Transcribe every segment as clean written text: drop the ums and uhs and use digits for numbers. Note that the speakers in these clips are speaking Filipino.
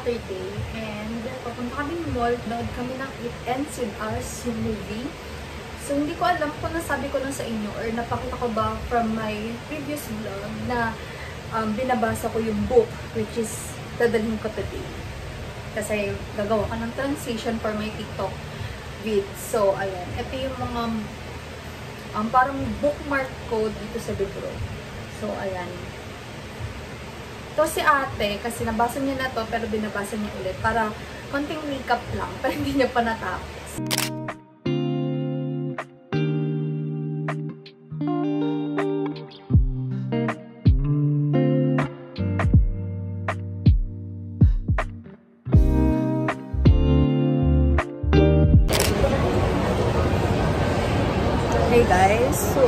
Saturday and papunta kami mall, nood kami ng It Ends With Us, yung movie. So, hindi ko alam kung nasabi ko lang sa inyo or napakita ko ba from my previous vlog na binabasa ko yung book, which is dadalhin ko today. Kasi gagawa ka ng translation for my TikTok vid. So, ayan. Ito yung mga parang bookmark ko dito sa libro. So, ayan. Ito si ate, kasi nabasa niya na to, pero binabasa niya ulit. Para konting recap lang, pero hindi niya pa natapos. Hey guys, so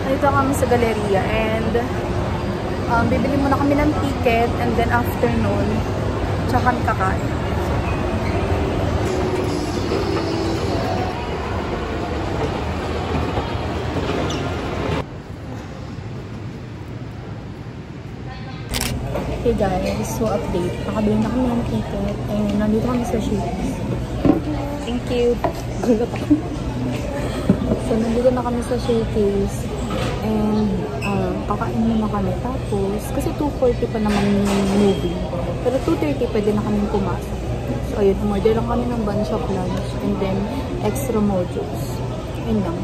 dito kami sa Galleria and bibili muna kami ng ticket and then after noon tsaka kami kakain. Hey guys, so update. Nakabili na kami ng ticket and nandito kami sa Shakey's. Thank you. Gulat ako. So, nandito na kami sa Shakey's and kakain muna kami. Tapos, kasi 2:40 pa naman yung movie. Pero 2:30 pwede na kami pumasok. So, ayun, umorder lang kami ng bunch of lunch and then extra mojos. Ayun lang.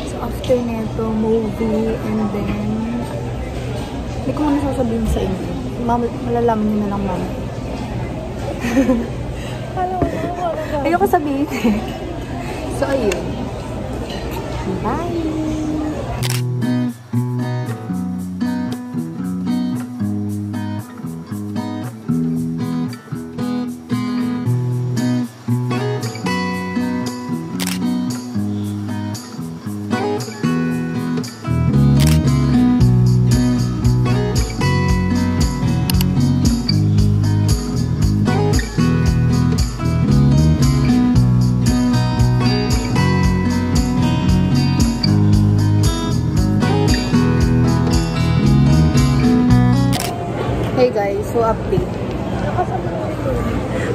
So, after neto, movie and then hindi ko muna sasabihin sa inyo. Malalaman nyo na lang, mama. Ayoko sabihin eh. So, ayun. Bye! Hey guys, so update.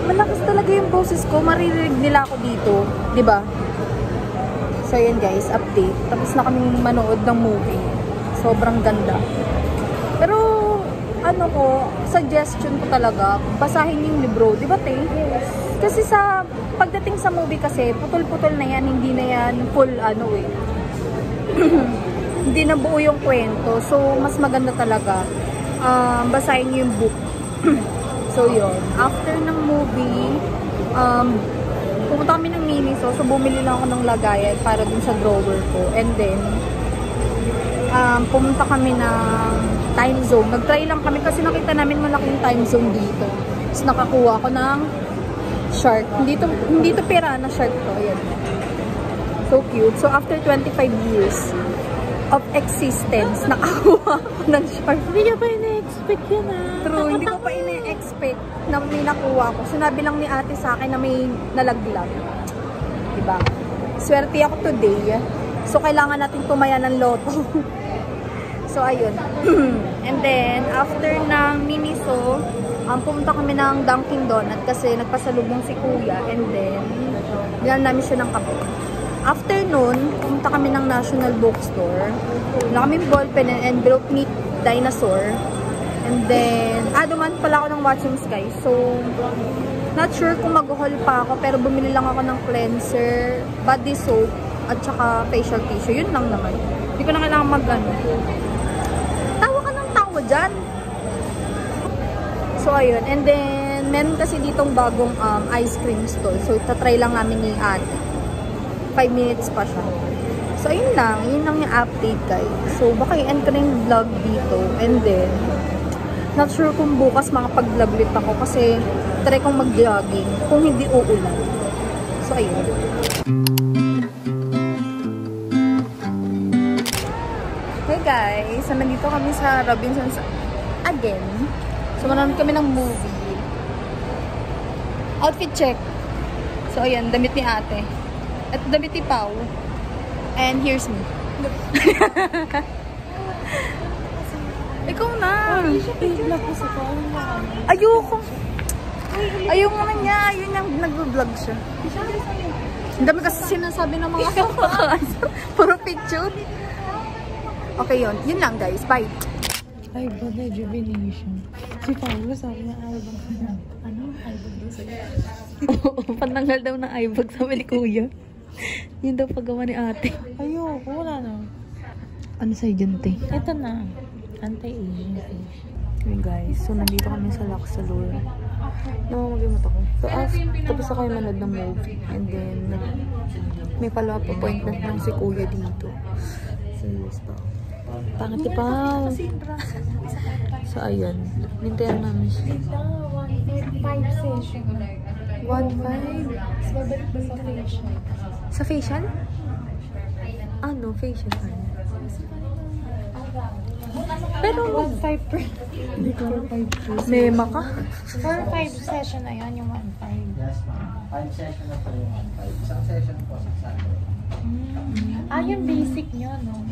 Malakas talaga yung boses ko. Maririnig nila ako dito. Diba? So yan guys, update. Tapos na kaming manood ng movie. Sobrang ganda. Pero, ano ko, suggestion ko talaga, basahin yung libro. Diba, te? Yes. Kasi sa, pagdating sa movie kasi, putol-putol na yan. Hindi na yan full, ano eh. Hindi na buo yung kwento. So, mas maganda talaga. Basahin niyo yung book. So, yun. After ng movie, pumunta kami ng Miniso. So, bumili lang ako ng lagayan para dun sa drawer ko. And then, pumunta kami ng time zone. Nag-try lang kami kasi nakita namin malaking time zone dito. Tapos, nakakuha ako ng shark. Hindi to piranha shark to. Ayan. So cute. So, after 25 years of existence, nakakuha ko ng shark. Hindi nyo pa ina-expect yun ah. True, hindi ko pa ina-expect na may nakuha ko. Sinabi lang ni ate sa akin na may nalaglag. Diba? Swerte ako today. So, kailangan natin tumaya ng loto. So, ayun. And then, after ng Miniso, pumunta kami ng Dunkin Donut kasi nagpasalubong si kuya. And then, bilang namin siya ng kape. After nun, pumunta kami ng National Bookstore. Wala kaming ballpen and envelope ni dinosaur. And then, dumaan pala ako ng Watching Sky. So, not sure kung mag-haul pa ako, pero bumili lang ako ng cleanser, body soap, at saka facial tissue. Yun lang naman. Hindi ko na kailangan mag-ano. Tawa ka ng tawa dyan. So, ayun. And then, meron kasi ditong bagong ice cream stall. So, tatry lang namin ni ate. 5 minutes pa siya. So, ayun lang. Yun lang yung update, guys. So, baka i-end ko na yung vlog dito. And then, not sure kung bukas makapag-vlog ulit ako kasi try kong mag-jogging kung hindi uulan. So, ayun. Hey, guys. So, nandito kami sa Robinsons again. So, manonood kami ng movie. Outfit check. So, ayan. Damit ni ate. At damit ni Pao. And here's me. Ikaw na. I-vlog ko sa phone mo. Ayoko. Ayoko naman niya. Ayun yung nag-vlog siya. Ang dami kasi sinasabi ng mga kaso. Puro picture. Okay, yun. Yun lang, guys. Bye. Ay, ba, rejuvenation. Si Paolo sabi na album. Ano? Album daw sa'yo? Oo, pananggal daw ng eyebag sabi ni Kuya. Yun daw paggawa ni ate. Ayoko, wala na. Ano sa'yo dyan, te? Ito na. Anti-aging face. Okay, guys. So, nandito kami sa Luxalur. Namamagimat ako. So, tapos ako yung manood ng movie. And then, may follow-up appointment lang si Kuya dito. So, yes pa. Pangit pa. So, ayan. Nintayan namin siya. 1.5 session. 1.5? Babalik ba sa facial? Sa facial? Ano? Facial? Pero, 1.5 per. Hindi ko 4.5. mema ka? 4.5 session na yan, yung 1.5. Yes, ma'am. 5 session na po yung 1.5. Isang session po, 600. Ah, yung basic nyo, no?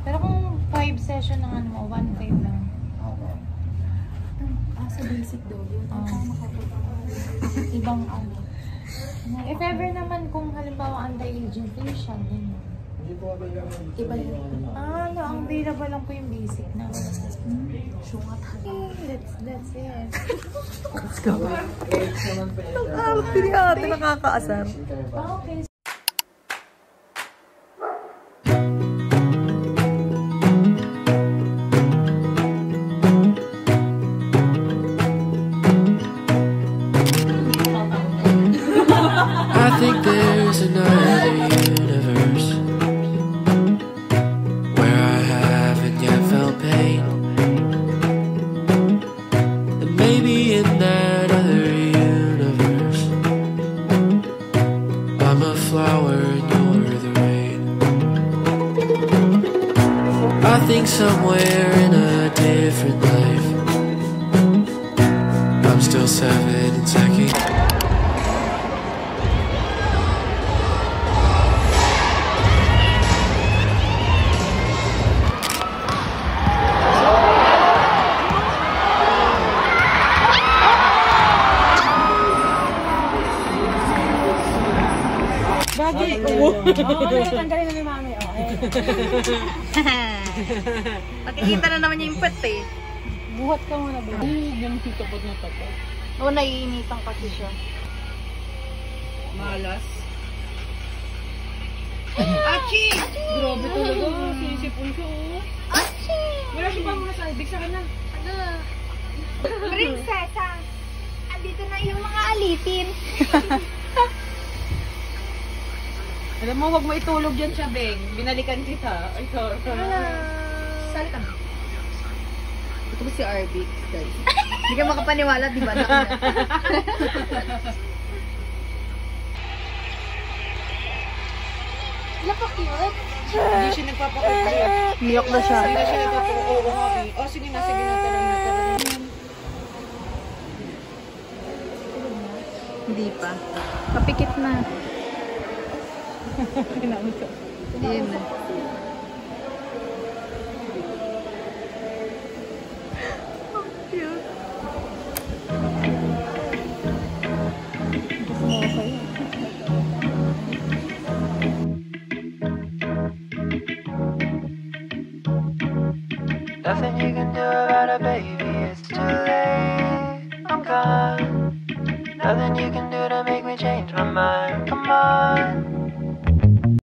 Pero kung 5 session ng ano mo, 1.5 lang. Okay. Sa basic daw yun. Ibang ano. If ever naman kung halimbawa anti-aging facial, din. Hindi po available. Iba yun. Ah, no, ang available lang po yung basic na. Syungat. That's it. Let's go. Age naman po ito. Pili ate, nakakaasar. Ah, okay. I think there's another universe where I haven't yet felt pain, and maybe in that other universe I'm a flower and you're the rain. I think somewhere in a different life I'm still 7 and second. Bagay. Oo, tanggalin na ni mami. Nakikita na naman yung pet eh. Buhat ka muna ba? Yung tapos na tapos. Oo, naiinitan kasi siya. Malas. Achi! Grabe talaga. Sinisipon siya. Achi! Wala siya pa muna sa ibig sa kanya. Ano? Prinsesa, andito na yung mga alitin. Alam mo, wag mo itulog yan siya, Beng. Binalikan kita. Ay, sorry. Sali ka na. Ito ba si RB, guys? Hindi ka makapaniwala, di ba? Napakiyot. Hindi siya nagpapakita. Miyok na siya. Hindi na siya nagpapakita. Oo, Mami. Oh, sige na, sige na. Tara. Hindi pa. Kapikit na. Yun na. Nothing you can do about it, baby, it's too late. I'm gone. Nothing you can do to make me change my mind. Come on.